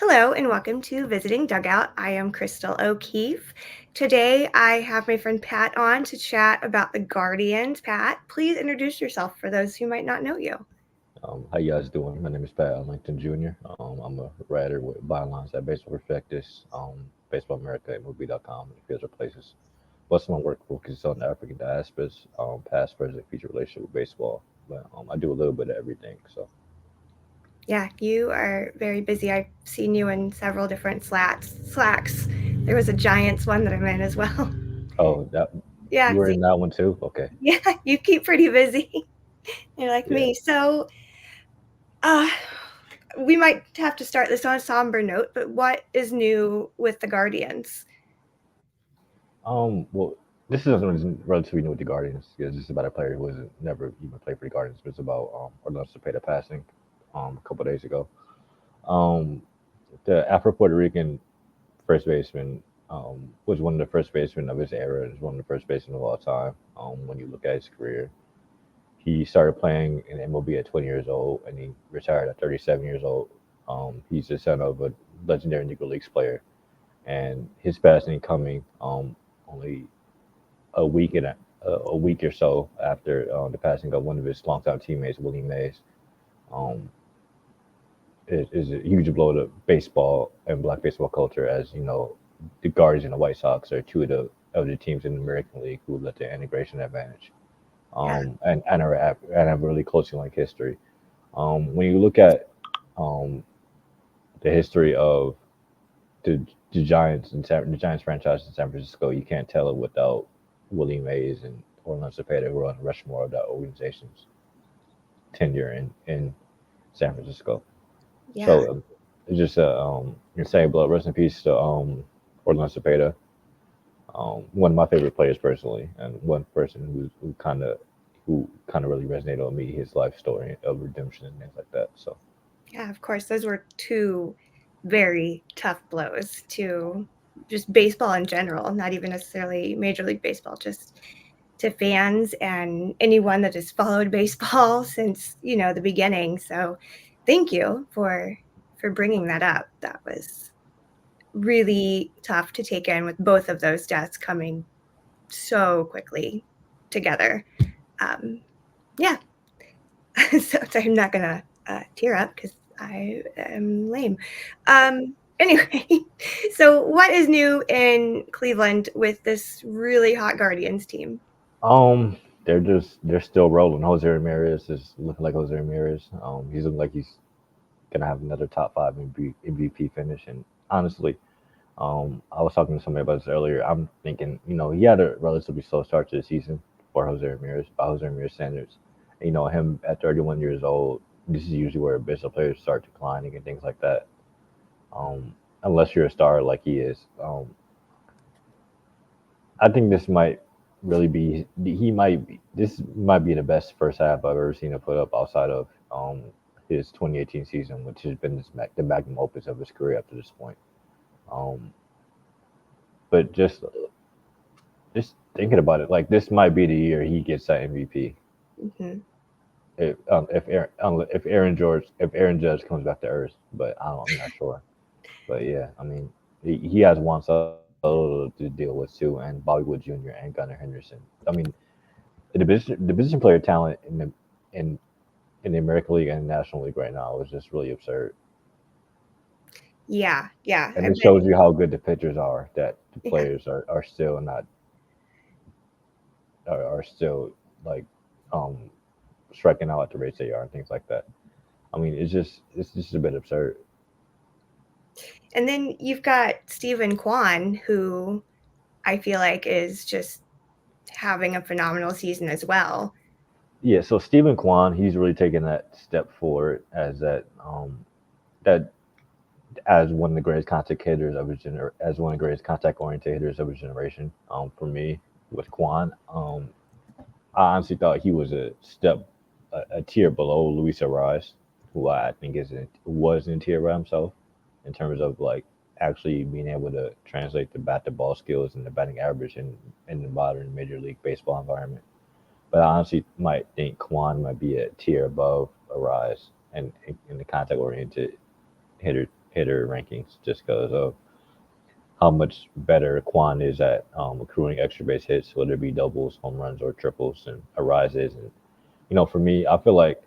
Hello and welcome to Visiting Dugout. I am Crystal O'Keefe. Today I have my friend Pat on to chat about the Guardians. Pat, please introduce yourself for those who might not know you. How you guys doing? My name is Pat Ellington Jr. I'm a writer with bylines at Baseball Prospectus, Baseball America, and Movie.com, and a few other places. Most of my work focuses on the African diasporas, past, present, future relationship with baseball. But I do a little bit of everything. So, Yeah, you are very busy. I've seen you in several different slacks. There was a Giants one that I'm in as well. oh, that Yeah, you were see, in that one too? Okay, yeah, you keep pretty busy. You're like yeah. me. Uh, we might have to start this on a somber note, but what is new with the Guardians? Well, this is something relatively new with the Guardians. Because this is about a player who hasn't never even played for the Guardians. But it's about Orlando Cepeda passing a couple days ago. Um, the Afro Puerto Rican first baseman, was one of the first basemen of his era. Is one of the first basemen of all time. When you look at his career, he started playing in MLB at 20 years old, and he retired at 37 years old. He's the son of a legendary Negro Leagues player, and his passing coming only a week and a week or so after the passing of one of his longtime teammates, Willie Mays. Um, is a huge blow to baseball and black baseball culture, as you know, the Guardians and the White Sox are two of the teams in the American League who let the integration advantage, Yeah, and have a really closely linked history. When you look at um, the history of the the Giants franchise in San Francisco, you can't tell it without Willie Mays and Orlando Cepeda, who are on the Rushmore of that organization's tenure in San Francisco. yeah. So it's just insane blow. Rest in peace to Orlando Cepeda, one of my favorite players personally, and one person who kind of really resonated with me, his life story of redemption and things like that. So Yeah, of course. Those were two very tough blows to just baseball in general, not even necessarily Major League Baseball, just to fans and anyone that has followed baseball since, the beginning. So, thank you for bringing that up. That was really tough to take in with both of those deaths coming so quickly together. Um, yeah, so I'm not gonna tear up because I am lame. Anyway, so what is new in Cleveland with this really hot Guardians team? um, they're still rolling. Jose Ramirez is looking like Jose Ramirez. He's looking like he's gonna have another top five MVP finish. And honestly, I was talking to somebody about this earlier. I'm thinking, he had a relatively slow start to the season for Jose Ramirez, by Jose Ramirez standards. Him at 31 years old, this is usually where baseball players start declining and things like that. Um, Unless you're a star like he is. I think this might really be this might be the best first half I've ever seen him put up outside of his 2018 season, which has been the magnum opus of his career up to this point. Um, but just thinking about it, like this might be the year he gets that MVP. Hmm. If Aaron Judge comes back to earth, but I'm not sure. But yeah, I mean, he has Juan Soto to deal with too, and Bobby Wood Jr. and Gunnar Henderson. I mean, the position player talent in in the American League and National League right now is just really absurd, Yeah, yeah. and I've it shows you been, how good the pitchers are. That the yeah. players are still not are still like um striking out at the rates they are and things like that. I mean, it's just a bit absurd. And then you've got Stephen Kwan, who I feel like is just having a phenomenal season as well. Yeah, so Stephen Kwan, he's really taken that step forward that as one of the greatest as one of the greatest contact oriented hitters of his generation. For me, with Kwan, I honestly thought he was a tier below Luis Ariz, who I think was in tier by himself in terms of like actually being able to translate the bat to ball skills and the batting average in the modern Major League Baseball environment. But I honestly might think Kwan might be a tier above Arise and in the contact oriented hitter hitter rankings just because of how much better Kwan is at accruing extra base hits, whether it be doubles, home runs, or triples, and arises. And for me, I feel like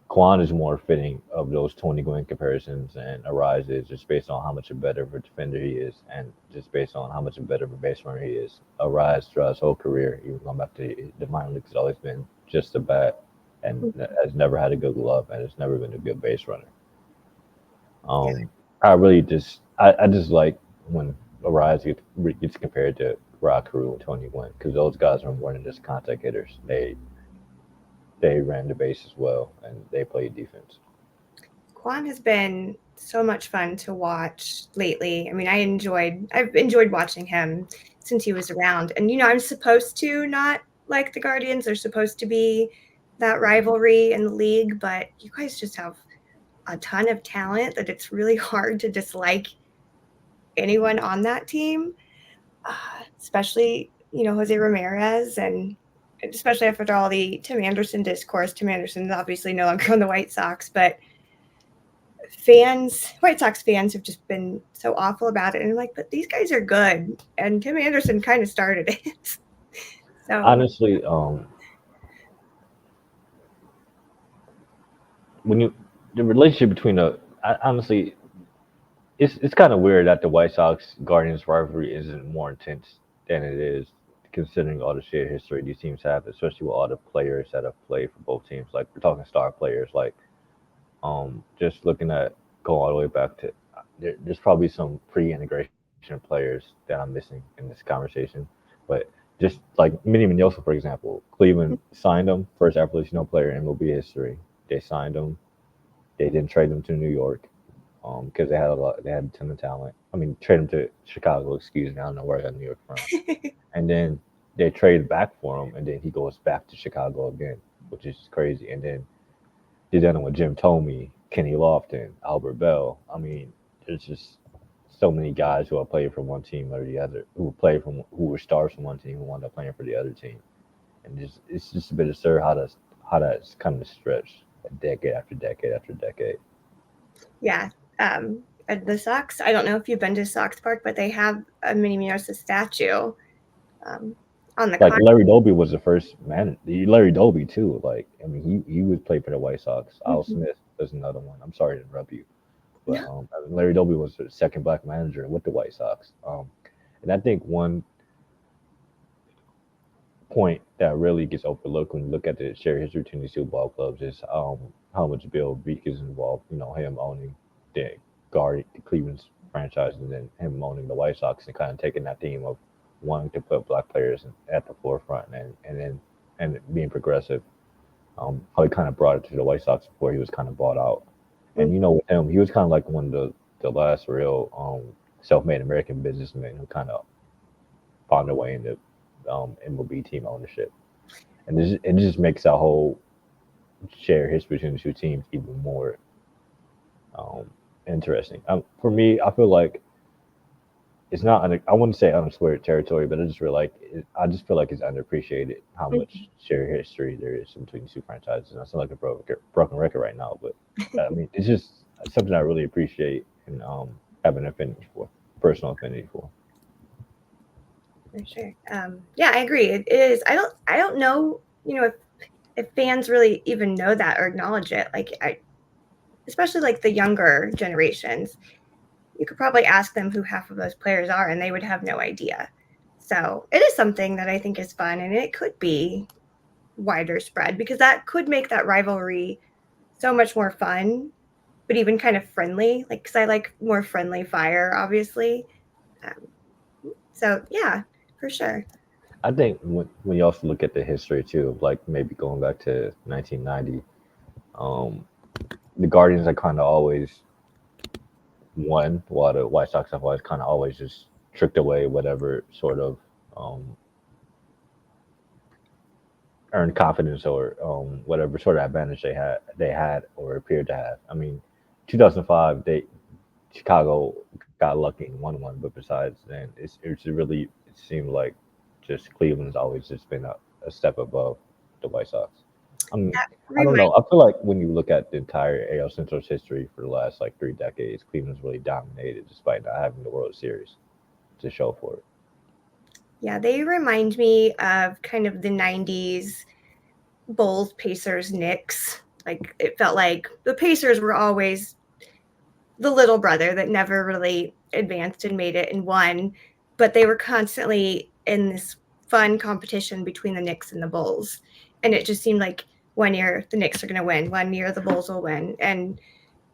Kwan is more fitting of those Tony Gwynn comparisons, and arises just based on how much better of a defender he is, and just based on how much better of a base runner he is. Arise throughout his whole career, even going back to the minor leagues, has always been just a bat, and has never had a good glove, and has never been a good base runner. Yeah. I really I just like when Arise gets compared to Rock Crew and Tony Gwynn, because those guys are more than just contact hitters. They ran the base as well, and they played defense. Kwan has been so much fun to watch lately. I mean, I've enjoyed watching him since he was around. And I'm supposed to not like the Guardians. They're supposed to be that rivalry in the league, but you guys just have a ton of talent that it's really hard to dislike anyone on that team, especially Jose Ramirez, and especially after all the Tim Anderson discourse. Tim Anderson's obviously no longer on the White Sox, but White Sox fans have just been so awful about it. And I'm like, but these guys are good. And Tim Anderson kind of started it. So Honestly, when you the relationship between honestly, it's kind of weird that the White Sox Guardians rivalry isn't more intense than it is, considering all the shared history these teams have, especially with all the players that have played for both teams. Like we're talking star players, like just looking at going all the way back to there's probably some pre-integration players that I'm missing in this conversation, but just like Minnie Minoso, for example, Cleveland signed him, first Afro Latino player in MLB history. They signed him. They didn't trade him to New York because they had a ton of talent. I mean, trade him to Chicago. Excuse me, I don't know where I got New York from. And then they traded back for him, and then he goes back to Chicago again, which is crazy. And then did that with Jim Tomey, Kenny Lofton, Albert Bell. I mean, there's just so many guys who have played for one team or the other, who were stars from one team who wound up playing for the other team, and it's just a bit absurd how that's kind of stretched decade after decade after decade. yeah, at the Sox, I don't know if you've been to Sox Park, but they have a Minnie Minoso statue um, on the Like con. Larry Doby was the first man. Larry Doby too. Like I mean, he was played for the White Sox. Al Mhm. Smith was another one. I'm sorry to interrupt you, but No. I mean, Larry Doby was the second black manager with the White Sox. And I think one point that really gets overlooked when you look at the shared history between these two ball clubs is how much Bill Veeck is involved. Him owning the the Cleveland's franchise, and then him owning the White Sox, and kind of taking that theme of wanting to put black players at the forefront, and being progressive. How he kind of brought it to the White Sox before he was kind of bought out. And Mhm. with him, he was kind of like one of the last real self-made American businessmen who kind of found their way into MLB team ownership. And it just makes that whole shared history between the two teams even more um, interesting. For me, I feel like it's not I wouldn't say unexplored territory, but I just feel like it's underappreciated how much shared history there is between these two franchises. And I sound like a broken record right now, but I mean it's just something I really appreciate and have an affinity for, personal affinity for. For sure. Yeah, I agree. It is. I don't know. If fans really even know that or acknowledge it. Especially like the younger generations, you could probably ask them who half of those players are, and they would have no idea. So it is something that I think is fun, and it could be wider spread because that could make that rivalry so much more fun, but even kind of friendly. Like, because I like more friendly fire, obviously. So yeah, for sure. I think when you also look at the history too, of like maybe going back to 1990, um, the Guardians are kind of always won, while the White Sox have always kind of always just tricked away whatever sort of um, earned confidence or whatever sort of advantage they had or appeared to have. I mean, 2005 Chicago got lucky and won one, but besides then, it seemed like just Cleveland's always just been a step above the White Sox. I mean, That I don't know. reminds I feel like when you look at the entire AL Central's history for the last like 3 decades, Cleveland's really dominated despite not having the World Series to show for it. Yeah, they remind me of kind of the 90s Bulls, Pacers, Knicks. Like it felt like the Pacers were always the little brother that never really advanced and made it and won, but they were constantly in this fun competition between the Knicks and the Bulls. And it just seemed like one year the Knicks are going to win, one year the Bulls will win. And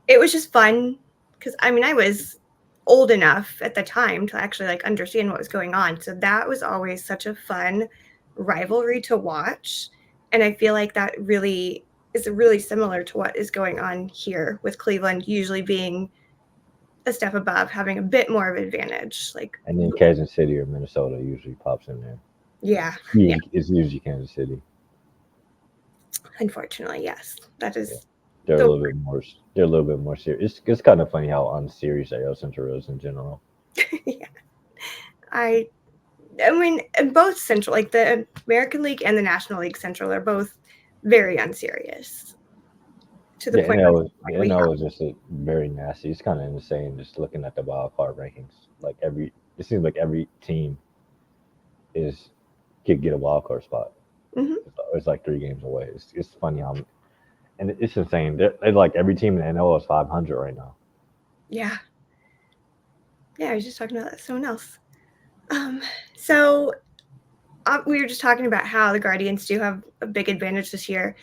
it was just fun because I mean, I was old enough at the time to actually like understand what was going on. So that was always such a fun rivalry to watch. And I feel like that really is really similar to what is going on here with Cleveland usually being a step above, having a bit more of an advantage. Like, And then Kansas City or Minnesota usually pops in there. yeah, yeah, It's usually Kansas City. unfortunately, yes. That Yeah, is they're a the little bit more. They're a little bit more serious. It's kind of funny how unserious AL Central is in general. yeah. I I mean, both Central, like the American League and the National League Central, are both very unserious to the The point of NL, the we NL is just very nasty. It's kind of insane just looking at the wild card rankings. It seems like every team is could get a wild card spot. have. Hmm. It's like 3 games away. It's funny how, and it's insane. They're like every team in the NL is 500 right now. Yeah, yeah. I was just talking about that with someone else. Um, so we were just talking about how the Guardians do have a big advantage this year.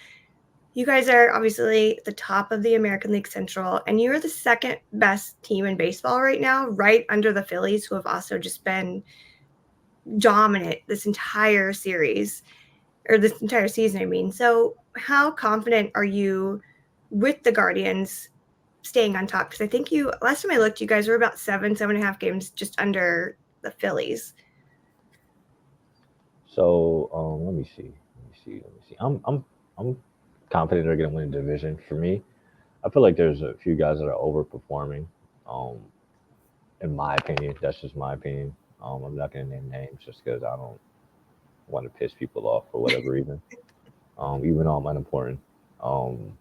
You guys are obviously the top of the American League Central, and you're the second best team in baseball right now, right under the Phillies, who have also just been dominant this entire series or this entire season. I mean, so how confident are you with the Guardians staying on top? Because I think you last time I looked, you guys were about 7.5 games just under the Phillies. So let me see. Let me see. Let me see. I'm confident they're gonna win the division. For me, I feel like there's a few guys that are overperforming. Um, in my opinion, that's just my opinion. I'm not gonna name names just because I don't want to piss people off for whatever reason. Even though I'm unimportant. Um,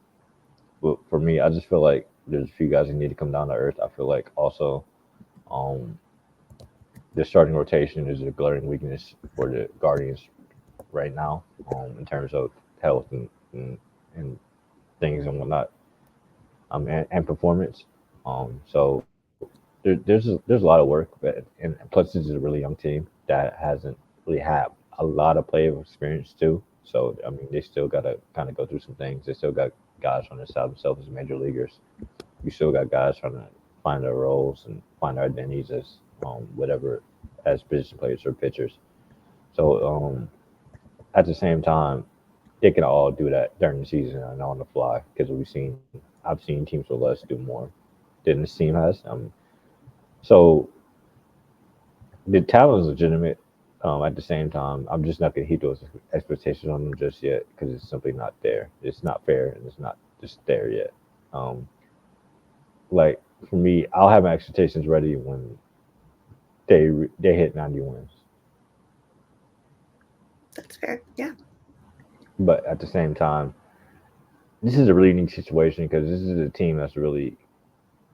but for me, I just feel like there's a few guys that need to come down to earth. I feel like also um, the starting rotation is a glaring weakness for the Guardians right now in terms of health and things and whatnot and performance. So there's a lot of work, and plus this is a really young team that hasn't really had a lot of play of experience too. So I mean, they still got to kind of go through some things. They still got guys trying to establish themselves as major leaguers. You still got guys trying to find their roles and find their identities as whatever as position players or pitchers. So at the same time, they can all do that during the season and on the fly because I've seen teams with less do more than this team has. So the talent is legitimate. At the same time, I'm just not going to heap those expectations on them just yet because it's simply not there. It's not fair and it's not just there yet. Um, like for me, I'll have my expectations ready when they hit 90 wins. That's fair. Yeah. But at the same time, this is a really unique situation because this is a team that's really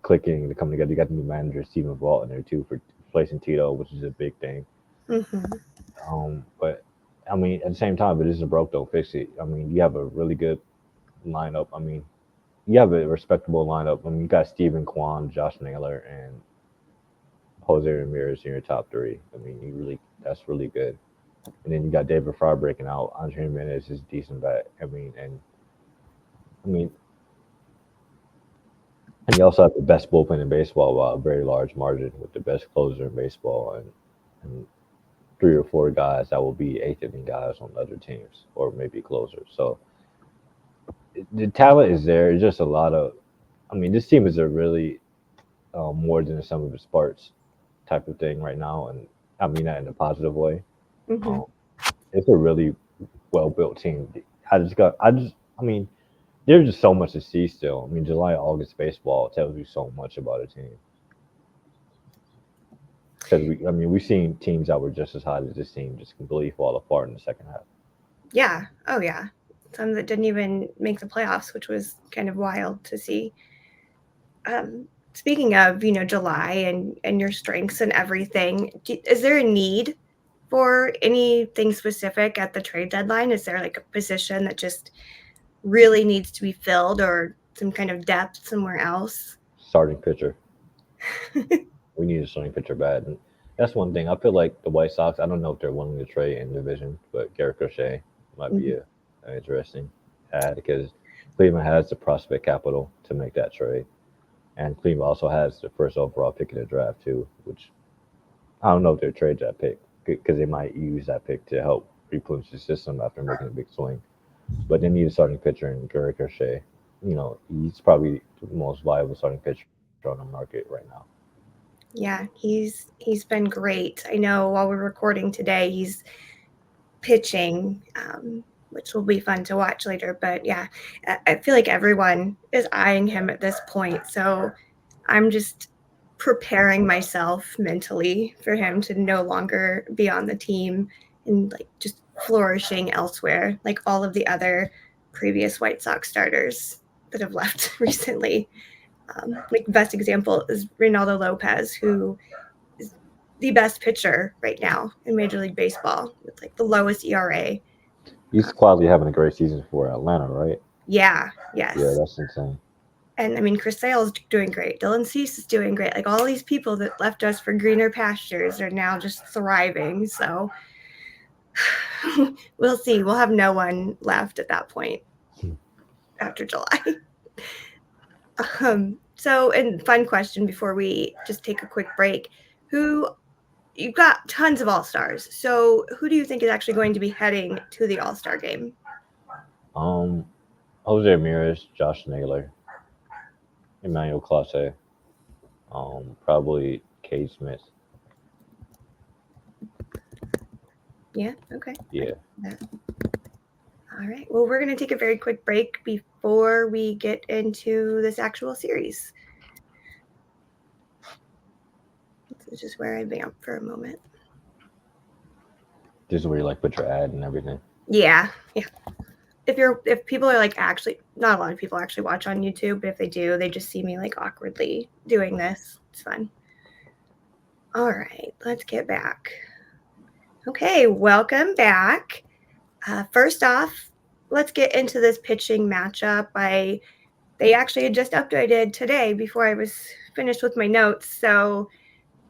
clicking to come together. You got the new manager Stephen Vault in there too for replacing Tito, which is a big thing. Hmm. But I mean, at the same time, if it isn't broke, don't fix it. I mean, you have a really good lineup. I mean, you have a respectable lineup. I mean, you got Stephen Kwan, Josh Naylor, and Jose Ramirez in your top three. I mean, that's really good. And then you got David Fry breaking out. Andre Jimenez is decent bat. I mean, and you also have the best bullpen in baseball by a very large margin with the best closer in baseball and 3 or 4 guys that will be eighth inning guys on other teams or maybe closers. So the talent is there. It's just a lot of. I mean, this team is a really more than the sum of its parts type of thing right now, and I mean that in a positive way. Hmm. Um, it's a really well built team. I mean, there's just so much to see still. I mean, July, August baseball tells you so much about a team. Because I mean, we've seen teams that were just as hot as this team just completely fall apart in the second half. Yeah. Oh, yeah. some that didn't even make the playoffs, which was kind of wild to see. Speaking of, July and your strengths and everything, is there a need for anything specific at the trade deadline? Is there like a position that just really needs to be filled, or some kind of depth somewhere else? Starting pitcher. We need a starting pitcher bad. And that's one thing. I feel like the White Sox, I don't know if they're willing to trade in division, but Garrett Crochet might be an interesting add because Cleveland has the prospect capital to make that trade. And Cleveland also has the first overall pick in the draft, too, which I don't know if they'll trade that pick because they might use that pick to help replenish the system after making a big swing. But they need a starting pitcher in Garrett Crochet. He's probably the most viable starting pitcher on the market right now. Yeah, he's been great. I know while we're recording today, he's pitching, which will be fun to watch later. But yeah, I feel like everyone is eyeing him at this point. So I'm just preparing myself mentally for him to no longer be on the team and like just flourishing elsewhere, like all of the other previous White Sox starters that have left recently. Like best example is Reynaldo Lopez, who is the best pitcher right now in Major League Baseball with like the lowest ERA. He's quietly having a great season for Atlanta, right? Yeah, yes. Yeah, that's insane. And I mean, Chris Sale's doing great. Dylan Cease is doing great. Like all these people that left us for greener pastures are now just thriving. So we'll see. We'll have no one left at that point after July. So, and fun question before we just take a quick break. You've got tons of all-stars. So who do you think is actually going to be heading to the all-star game? Um, Jose Ramírez, Josh Naylor, Emmanuel Clase, probably Cade Smith. Yeah, okay. Yeah. All right. Well, we're going to take a very quick break before we get into this actual series. This is just where I vamp for a moment. This is where you like put your ad and everything. Yeah. If people are like actually, not a lot of people actually watch on YouTube, but if they do, they just see me like awkwardly doing this. It's fun. All right, let's get back. Okay, welcome back. First off, let's get into this pitching matchup. They actually had just updated today before I was finished with my notes. So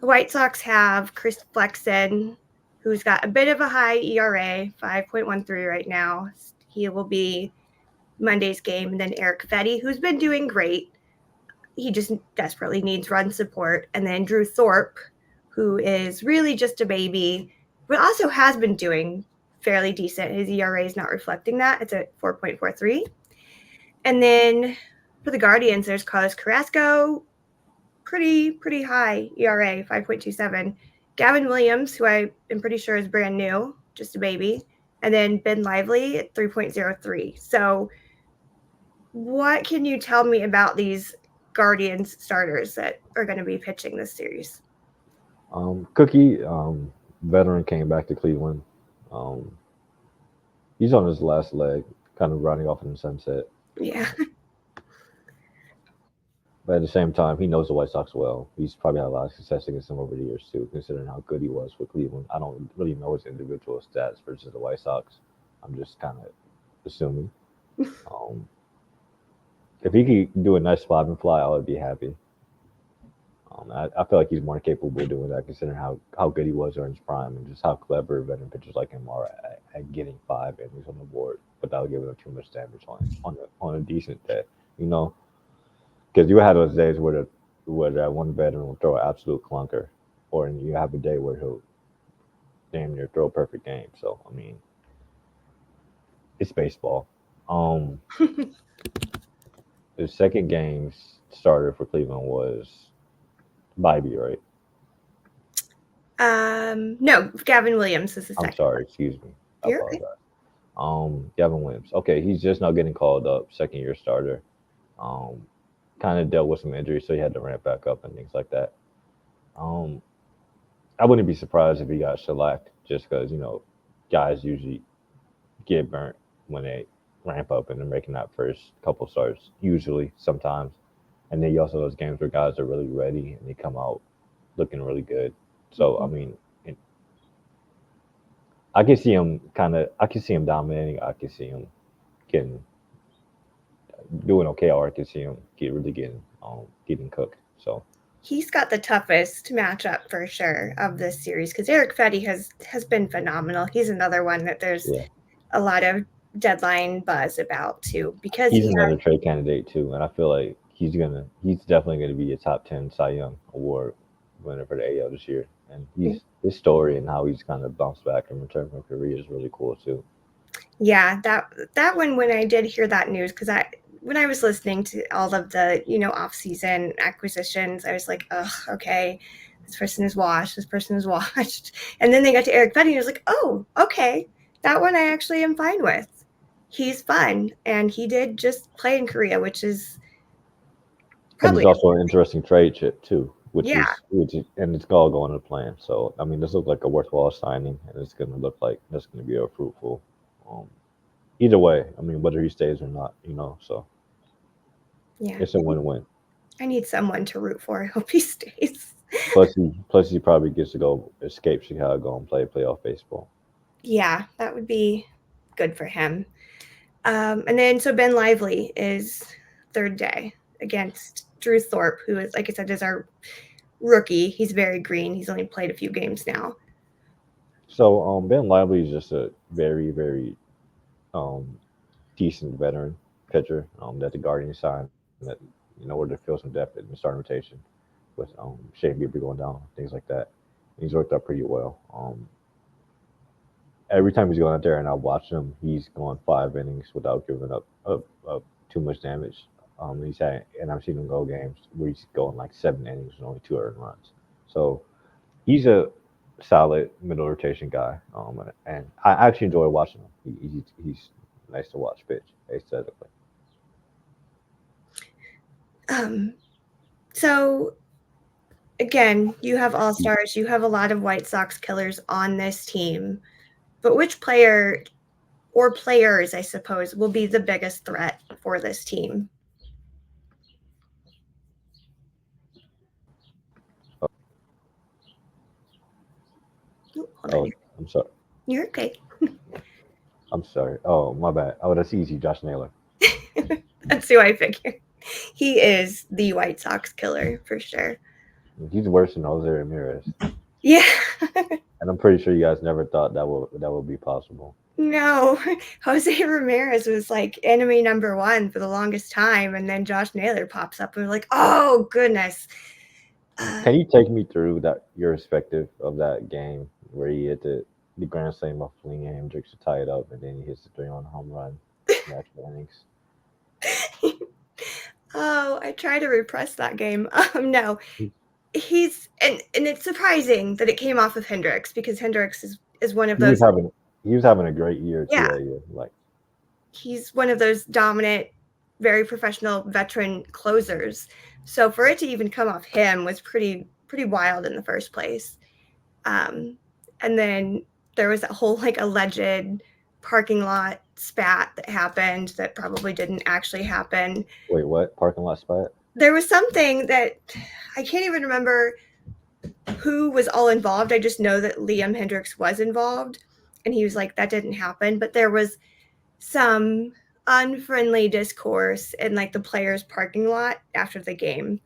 the White Sox have Chris Flexen, who's got a bit of a high ERA, 5.13 right now. He will be Monday's game. And then Eric Fetty, who's been doing great. He just desperately needs run support. And then Drew Thorpe, who is really just a baby, but also has been doing fairly decent. His ERA is not reflecting that. It's at 4.43. And then for the Guardians, there's Carlos Carrasco, pretty high ERA, 5.27. Gavin Williams, who I am pretty sure is brand new, just a baby. And then Ben Lively at 3.03. So what can you tell me about these Guardians starters that are going to be pitching this series? Cookie, veteran, came back to Cleveland. He's on his last leg, kind of riding off in the sunset. Yeah. But at the same time, he knows the White Sox well. He's probably had a lot of success against them over the years too, considering how good he was with Cleveland. I don't really know his individual stats versus the White Sox. I'm just kind of assuming. If he could do a nice spot and fly, I would be happy. I feel like he's more capable of doing that, considering how good he was during his prime and just how clever veteran pitchers like him are at getting 5 innings on the board without giving up too much damage on a decent day. Because you had those days where that one veteran will throw an absolute clunker, or you have a day where he'll damn near throw a perfect game. So I mean, it's baseball. The second game starter for Cleveland was Bybee, right? No, Gavin Williams is the second. I'm sorry, excuse me. I apologize. Gavin Williams. Okay, he's just now getting called up, second year starter. Kind of dealt with some injuries, so he had to ramp back up and things like that. I wouldn't be surprised if he got shellacked, just because guys usually get burnt when ramp up and they're making that first couple starts usually sometimes, and then you also those games where guys are really ready and they come out looking really good. So I mean, I can see him I can see him dominating. I can see him getting doing okay, or I can see him getting cooked. So he's got the toughest matchup for sure of this series because Eric Fetty has been phenomenal. He's another one that there's yeah, a lot of deadline buzz about too because he's another trade candidate too, and I feel like he's definitely gonna be a top 10 Cy Young award winner for the AL this year. And his story and how he's kind of bounced back and returned from Korea is really cool too. Yeah, that one when I did hear that news because when I was listening to all of the off-season acquisitions, I was like, oh, okay, this person is washed, this person is washed, and then they got to Eric Fetty, and I was like, oh, okay, that one I actually am fine with. He's fun, and he did just play in Korea, which is And it's probably also an interesting trade chip too, yeah, and it's all going to plan. So I mean, this looks like a worthwhile signing, and it's going to look like this going to be a fruitful. Um, Either way, I mean, whether he stays or not, so yeah. it's a win-win. I need someone to root for. I hope he stays. Plus he probably gets to go escape Chicago and play playoff baseball. Yeah, that would be good for him. And then so Ben Lively is third day against Drew Thorpe, who is, like I said, is our rookie. He's very green. He's only played a few games now. So Ben Lively is just a very very um, decent veteran pitcher that the Guardians signed that in order to fill some depth in the starting rotation with Shane Bieber going down, things like that. He's worked out pretty well. Every time he's going out there and I watch him, he's going 5 innings without giving up too much damage. And I've seen him go games where he's going like 7 innings and only 2 earned runs. So he's a solid middle rotation guy. And I actually enjoy watching him. He's nice to watch pitch aesthetically. So again, you have all-stars, you have a lot of White Sox killers on this team, but which player or players, I suppose, will be the biggest threat for this team? Oh, I'm sorry. You're okay. I'm sorry. Oh, my bad. Oh, that's easy. Josh Naylor. That's who I figured. He is the White Sox killer for sure. He's worse than Jose Ramirez. Yeah. And I'm pretty sure you guys never thought that would be possible. No, Jose Ramirez was like enemy number one for the longest time, and then Josh Naylor pops up, and we're like, oh goodness. Can you take me through your perspective of that game where he hit the grand slam of Fling Hendricks to tie it up, and then he hits the 3-1 home run in extra innings? Oh, I try to repress that game. No, he's and it's surprising that it came off of Hendricks because Hendricks is one of those. He was having a great year too that year. Like he's one of those dominant, very professional veteran closers. So for it to even come off him was pretty wild in the first place. And then there was that whole like alleged parking lot spat that happened that probably didn't actually happen. Wait, what? Parking lot spat? There was something that I can't even remember who was all involved. I just know that Liam Hendricks was involved, and he was like, that didn't happen. But there was some unfriendly discourse in like the players' parking lot after the game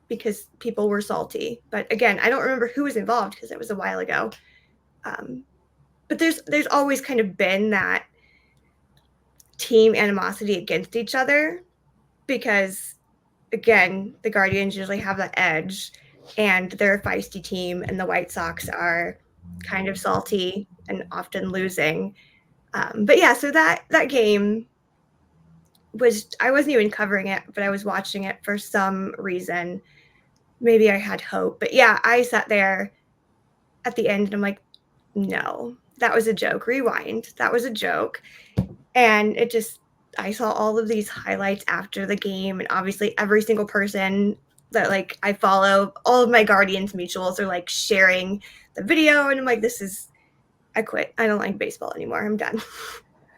because people were salty. But again, I don't remember who was involved because it was a while ago. But there's always kind of been that team animosity against each other because, again, the Guardians usually have that edge and they're a feisty team, and the White Sox are kind of salty and often losing. But yeah, so that game was, I wasn't even covering it, but I was watching it for some reason. Maybe I had hope. But yeah, I sat there at the end and I'm like, no, that was a joke. Rewind. That was a joke. And it just, I saw all of these highlights after the game, and obviously every single person that like I follow, all of my Guardians mutuals are like sharing the video, and I'm like, I quit. I don't like baseball anymore. I'm done.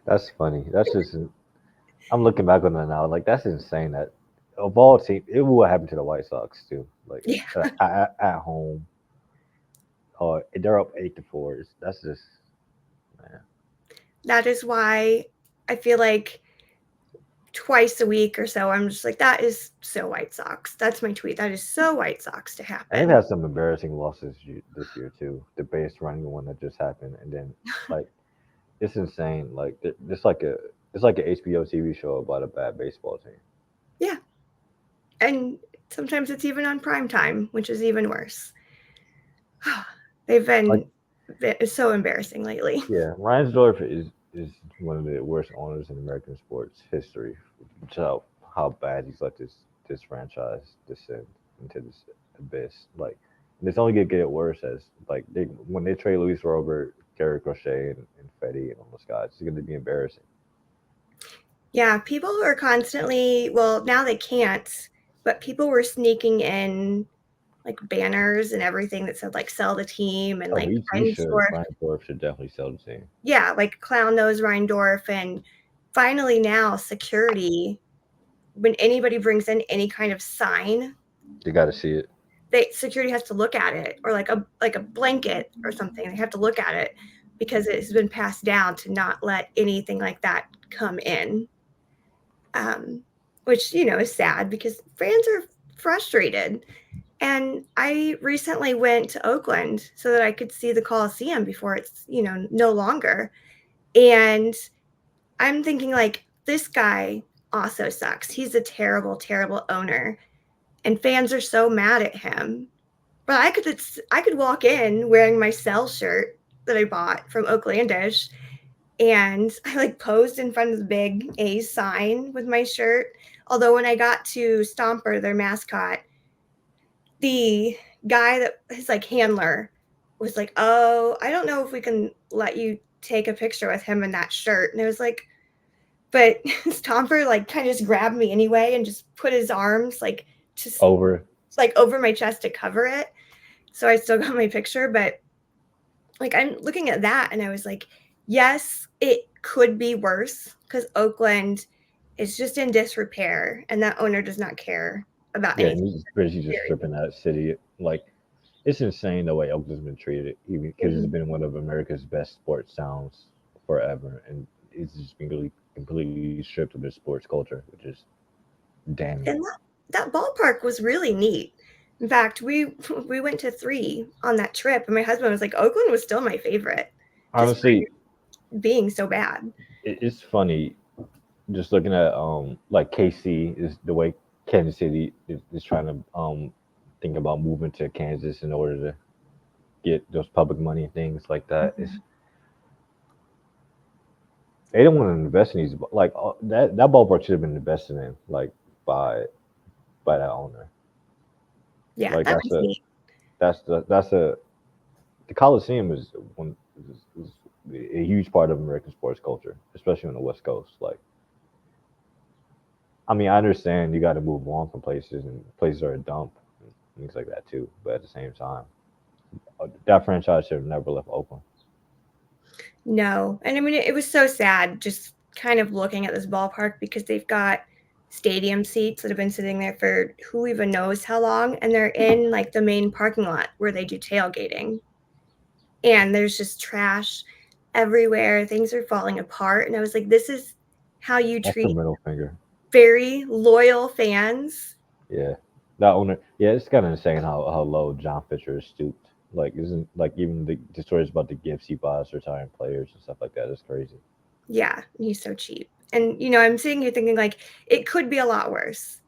That's funny. That's just. I'm looking back on it now. Like that's insane. That of all teams, it will happen to the White Sox too. Like Yeah, at home, or they're up 8-4. That's just man. that is why I feel like twice a week or so, I'm just like, that is so White Sox. That's my tweet. That is so White Sox to And they've happen. had some embarrassing losses this year too. The base running one that just happened, and then like it's insane. Like it's like an HBO TV show about a bad baseball team. Yeah. And sometimes it's even on prime time, which is even worse. They've Like been so embarrassing lately. yeah, Reinsdorf is one of the worst owners in American sports history. Just how bad he's let this franchise descend into this abyss. Like, and it's only gonna get worse as like when they trade Luis Robert, Garrett Crochet, and Fetty and all those guys. It's gonna be embarrassing. Yeah, people are constantly, well, now they can't, but people were sneaking in like banners and everything that said like sell the team and Oh, like he should. Reinsdorf. Reinsdorf should definitely sell the team. Yeah, like clown nose Reindorf. And finally now security, when anybody brings in any kind of sign, You got to see it. they security has to look at it, or like a blanket or something. They have to look at it because it has been passed down to not let anything like that come in. Um, which is sad because fans are frustrated. And I recently went to Oakland so that I could see the Coliseum before it's no longer. And I'm thinking like this guy also sucks. He's a terrible, terrible owner, and fans are so mad at him. But I could walk in wearing my Cell shirt that I bought from Oaklandish, and I like posed in front of the big A's sign with my shirt. Although when I got to Stomper, their mascot, the guy that his like handler was like, "Oh, I don't know if we can let you take a picture with him in that shirt." And I was like, but Stomper like kind of just grabbed me anyway and just put his arms like just Over. like over my chest to cover it. So I still got my picture, but like I'm looking at that and I was like, yes, it could be worse because Oakland is just in disrepair and that owner does not care about Yeah, anything. and he's basically just stripping that city. Like, it's insane the way Oakland's been treated, even because it's Mhm. been one of America's best sports towns forever, and it's just been really completely stripped of their sports culture, which is damning. And that ballpark was really neat. In fact, we went to 3 on that trip, and my husband was like, Oakland was still my favorite, just Honestly, for being so bad. it's funny just looking at like KC is the way Kansas City is trying to think about moving to Kansas in order to get those public money and things like that. It's Mhm. they don't want to invest in these like that ballpark should have been invested in like by that owner. Yeah, Like that was neat. that's a the Coliseum is one is a huge part of American sports culture, especially on the West Coast. Like, I mean, I understand you got to move on from places and places are a dump and things like that too. But at the same time, that franchise should have never left Oakland. No, and I mean it was so sad just kind of looking at this ballpark because they've got stadium seats that have been sitting there for who even knows how long, and they're in like the main parking lot where they do tailgating, and there's just trash everywhere. Things are falling apart, and I was like, this is how you That's the treat middle finger. very loyal fans. Yeah, that owner. Yeah, it's kind of insane how low John Fisher is stooped. Like, isn't like even the stories about the gifts he buys retiring players and stuff like that is crazy. Yeah, he's so cheap. And I'm sitting here thinking like it could be a lot worse.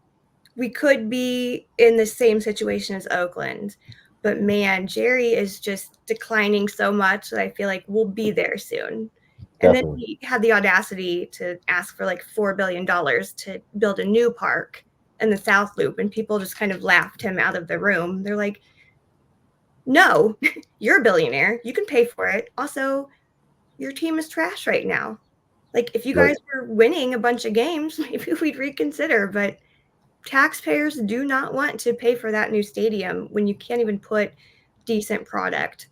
We could be in the same situation as Oakland, but man, Jerry is just declining so much that I feel like we'll be there soon. And then Definitely, he had the audacity to ask for like $4 billion to build a new park in the South Loop, and people just kind of laughed him out of the room. They're like, "No, you're a billionaire. You can pay for it. Also, your team is trash right now. Like, if you like guys were winning a bunch of games, maybe we'd reconsider, but taxpayers do not want to pay for that new stadium when you can't even put decent product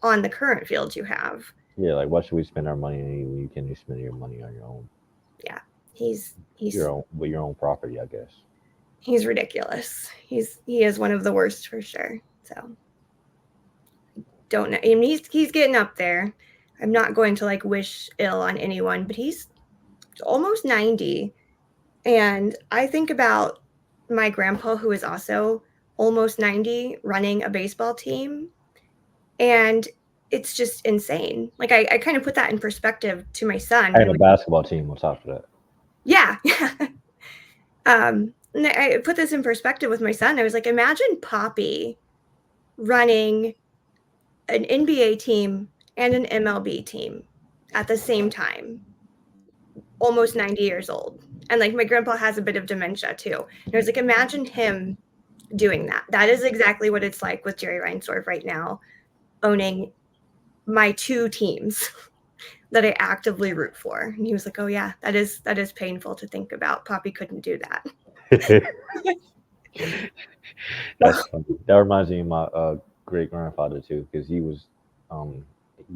on the current field you have." Yeah, like why should we spend our money on you when you can just spend your money on Yeah, he's your own with your own property, I guess. he's ridiculous. He is one of the worst for sure. So don't know. I mean, he's getting up there. I'm not going to like wish ill on anyone, but he's almost 90. And I think about my grandpa, who is also almost 90, running a baseball team. And it's just insane. Like, I kind of put that in perspective to my son And when a we, basketball team on top of that. yeah. And I put this in perspective with my son. I was like, imagine Poppy running an NBA team and an MLB team at the same time, almost 90 years old. And like my grandpa has a bit of dementia too. And I was like, imagine him doing that. That is exactly what it's like with Jerry Reinsdorf right now, owning my two teams that I actively root for. And he was like, oh yeah, that is painful to think about. Poppy couldn't do that. That's funny. That reminds me of my great grandfather too, because um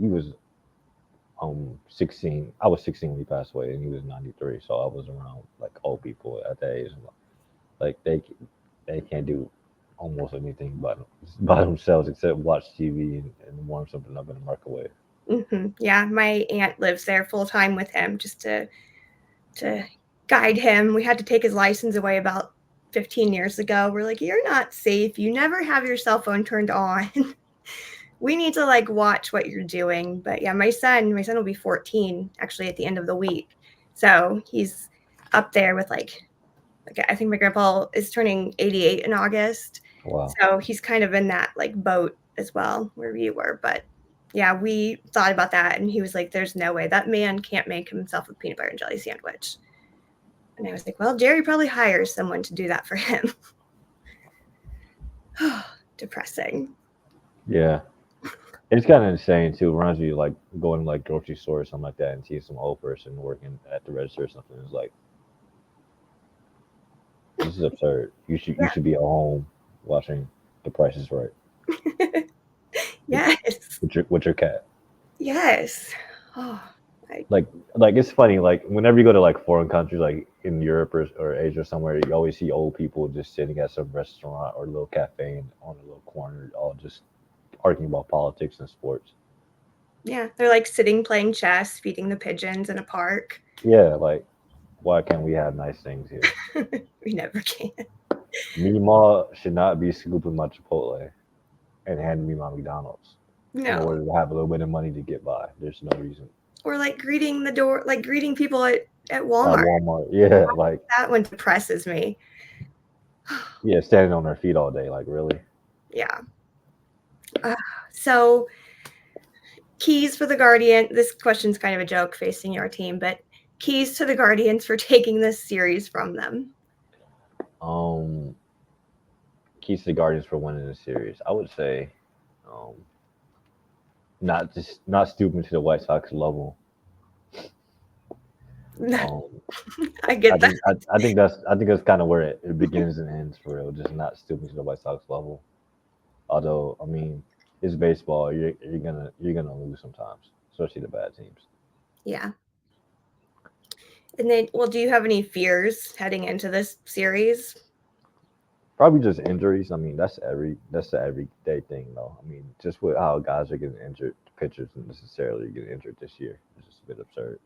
he was 16. I was 16 when he passed away, and he was 93. So I was around like old people at that age. Like they can't do almost anything by themselves except watch TV and warm something up in the microwave. Yeah, my aunt lives there full time with him just to guide him. We had to take his license away about 15 years ago. We're like, you're not safe. You never have your cell phone turned on. We need to like watch what you're doing. But yeah, my son will be 14 actually at the end of the week. So he's up there with like I think my grandpa is turning 88 in August. Wow. So he's kind of in that like boat as well where we were. But yeah, we thought about that and he was like, there's no way that man can't make himself a peanut butter and jelly sandwich. And I was like, well, Jerry probably hires someone to do that for him. Depressing. Yeah. It's kind of insane too. It reminds me of, like going to like grocery store or something like that and seeing some old person working at the register or something. It's like this is absurd. You should be at home watching The Price is Right Yes. with your cat. Yes. Oh, Like it's funny. Like whenever you go to like foreign countries, like in Europe or Asia or somewhere, you always see old people just sitting at some restaurant or little cafe on a little corner, all just arguing about politics and sports. yeah. They're like sitting playing chess, feeding the pigeons in a park. Yeah, like why can't we have nice things here? We never can. Mima should not be scooping my Chipotle and handing me my McDonald's in No. order to have a little bit of money to get by. There's no reason. Or like greeting the door, like greeting people at At Walmart. Walmart, yeah, like That one depresses me. yeah, standing on their feet all day, like really. Yeah. So keys for the Guardian. This question's kind of a joke facing your team, but keys to the Guardians for taking this series from them. Um, keys to the Guardians for winning the series. I would say, um, not stooping to the White Sox level. Um, I get that. I think that's kind of where it begins and ends for real. Just not stooping to the White Sox level. Although I mean, it's baseball. You're gonna lose sometimes, especially the bad teams. Yeah. And then, well, do you have any fears heading into this series? Probably just injuries. I mean, that's the everyday thing though. I mean, just with how guys are getting injured, pitchers not necessarily getting injured this year. It's just a bit absurd.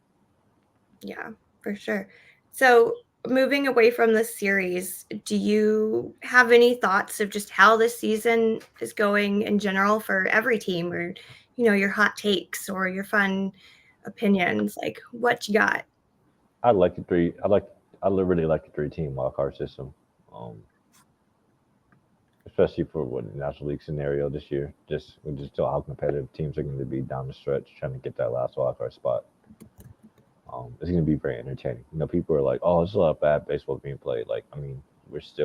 Yeah, for sure. So, moving away from this series, do you have any thoughts of just how this season is going in general for every team, or your hot takes or your fun opinions? Like, what you got? I like the three. Really like the three-team wild card system, um, especially for what the National League scenario this year. Just how competitive teams are going to be down the stretch trying to get that last wild card spot. It's going to be very entertaining. You know, people are like, "Oh, there's a lot of bad baseball being played." Like, I mean, we're just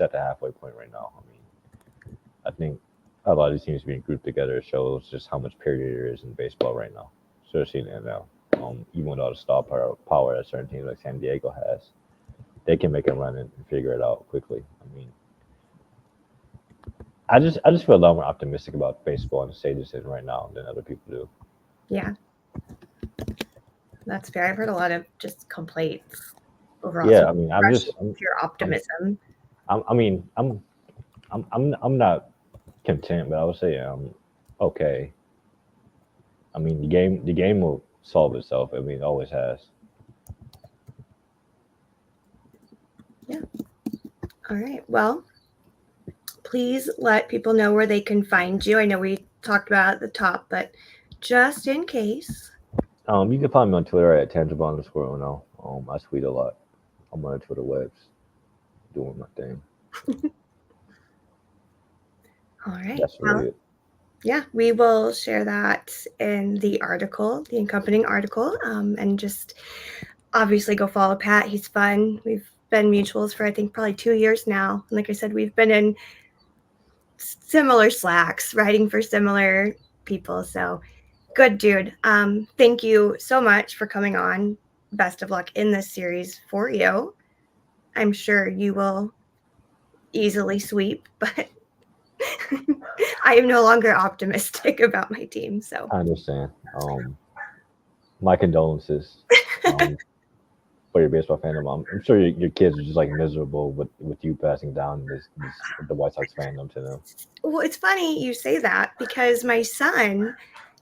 at the halfway point right now. I mean, I think a lot of these teams being grouped together shows just how much parity there is in baseball right now, especially in the NL. Even with all the star power that certain teams like San Diego has, they can make a run and figure it out quickly. I mean, I just feel a lot more optimistic about baseball and the stage it's in right now than other people do. Yeah. that's fair. I've heard a lot of just complaints overall. Yeah, So I mean, your optimism. I mean, I'm not content, but I would say I'm okay. I mean, the game will solve itself. I mean, it always has. Yeah. All right. Well, please let people know where they can find you. I know we talked about at the top, but just in case. You can find me on Twitter at tangible_uno. I tweet a lot. I'm on the Twitter webs, doing my thing. All right. That's really it. Yeah, we will share that in the article, the accompanying article, and just obviously go follow Pat. He's fun. We've been mutuals for I think probably 2 years now. And like I said, we've been in similar Slacks, writing for similar people. So good, dude. Thank you so much for coming on. Best of luck in this series for you. I'm sure you will easily sweep, but I am no longer optimistic about my team. So I understand. My condolences for your baseball fandom. I'm sure your kids are just like miserable with you passing down this the White Sox fandom to them. well, it's funny you say that because my son,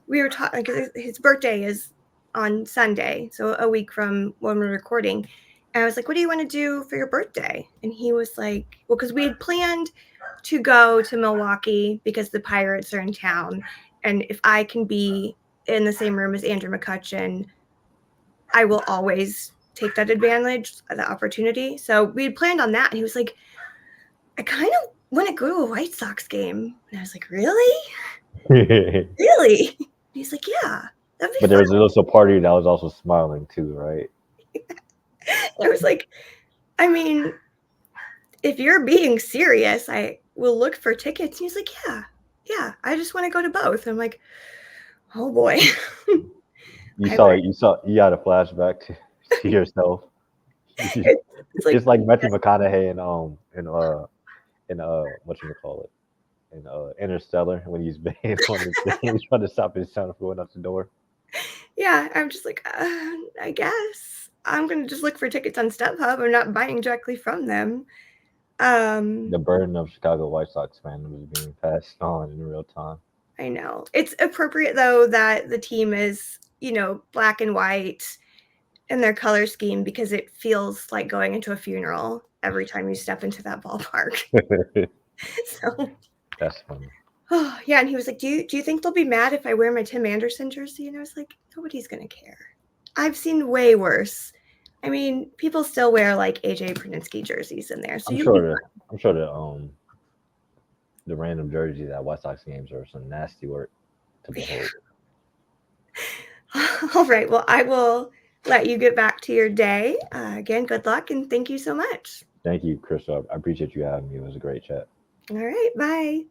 we were talking, his birthday is on Sunday, so a week from when we're recording. And I was like, what do you want to do for your birthday? And he was like, well, because we had planned to go to Milwaukee because the Pirates are in town. And if I can be in the same room as Andrew McCutcheon, I will always take that advantage, the opportunity. So we had planned on that. And he was like, I kind of want to go to a White Sox game. And I was like, really? Really? And he's like, yeah, that'd be But there was also a part of you that was also smiling too, right? I was like, I mean, if you're being serious, I will look for tickets. And he's like, yeah, I just want to go to both. And I'm like, oh boy. You had a flashback to yourself. It's It's like Matthew McConaughey in whatchamacallit, in Interstellar when he's banned on the thing, he's trying to stop his son from going out the door. yeah, I'm just like, I guess I'm gonna just look for tickets on StubHub. I'm not buying directly from them. The burden of Chicago White Sox fandom is being passed on in real time. I know. It's appropriate though that the team is, black and white in their color scheme because it feels like going into a funeral every time you step into that ballpark. So That's funny. oh yeah, and he was like, do you think they'll be mad if I wear my Tim Anderson jersey? And I was like, nobody's gonna care. I've seen way worse. I mean, people still wear like AJ Pruninsky jerseys in there. So I'm sure the random jerseys at White Sox games are some nasty work to behold. All right. Well, I will let you get back to your day. Again, good luck and thank you so much. Thank you, Chris. I appreciate you having me. It was a great chat. All right. Bye.